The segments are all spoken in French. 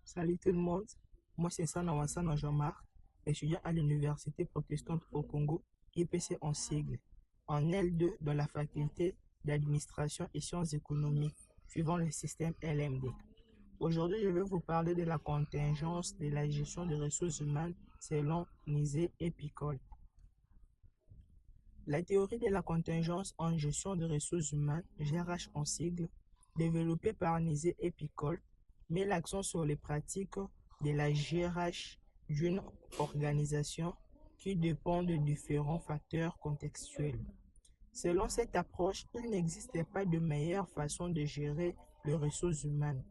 Salut tout le monde, moi c'est Sana Wansana Jean-Marc, étudiant à l'Université protestante au Congo, IPC en sigle, en L2 dans la faculté d'administration et sciences économiques, suivant le système LMD. Aujourd'hui, je vais vous parler de la contingence de la gestion des ressources humaines selon Nizet et Picol. La théorie de la contingence en gestion des ressources humaines, GRH en sigle, développée par Nizet et Picol, met l'accent sur les pratiques de la GRH d'une organisation qui dépendent de différents facteurs contextuels. Selon cette approche, il n'existait pas de meilleure façon de gérer les ressources humaines,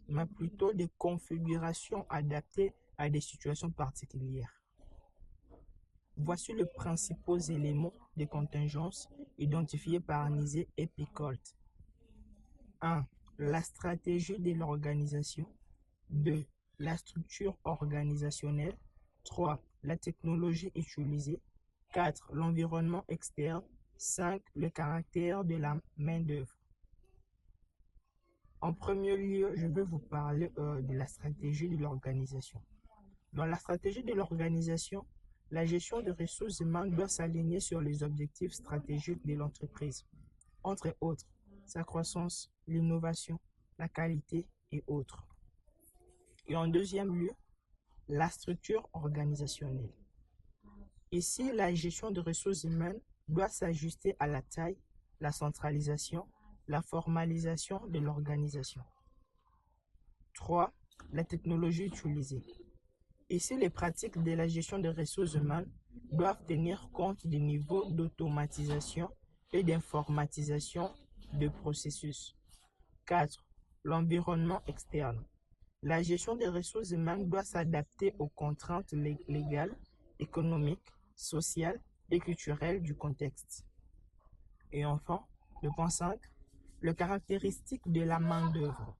mais plutôt des configurations adaptées à des situations particulières. Voici les principaux éléments de contingence identifiés par Nizet et Picol. 1. La stratégie de l'organisation. 2. La structure organisationnelle. 3. La technologie utilisée. 4. L'environnement externe. 5. Le caractère de la main-d'œuvre. En premier lieu, je vais vous parler de la stratégie de l'organisation. Dans la stratégie de l'organisation, la gestion des ressources humaines doit s'aligner sur les objectifs stratégiques de l'entreprise, entre autres, sa croissance, l'innovation, la qualité et autres. Et en deuxième lieu, la structure organisationnelle. Ici, la gestion des ressources humaines doit s'ajuster à la taille, la centralisation, la formalisation de l'organisation. 3. La technologie utilisée. Ici, les pratiques de la gestion des ressources humaines doivent tenir compte du niveau d'automatisation et d'informatisation de processus. 4. L'environnement externe. La gestion des ressources humaines doit s'adapter aux contraintes légales, économiques, sociales et culturelles du contexte. Et enfin, le point 5, les caractéristiques de la main-d'œuvre.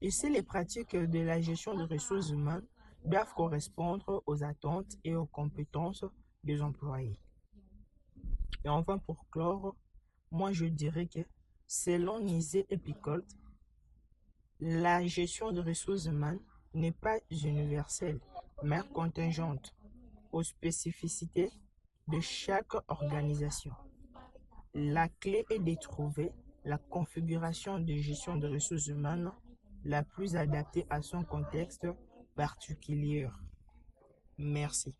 Ici, les pratiques de la gestion des ressources humaines doivent correspondre aux attentes et aux compétences des employés. Et enfin, pour clore, moi je dirais que selon Nizet et Picol, la gestion des ressources humaines n'est pas universelle, mais contingente aux spécificités de chaque organisation. La clé est de trouver la configuration de gestion des ressources humaines la plus adaptée à son contexte particulier. Merci.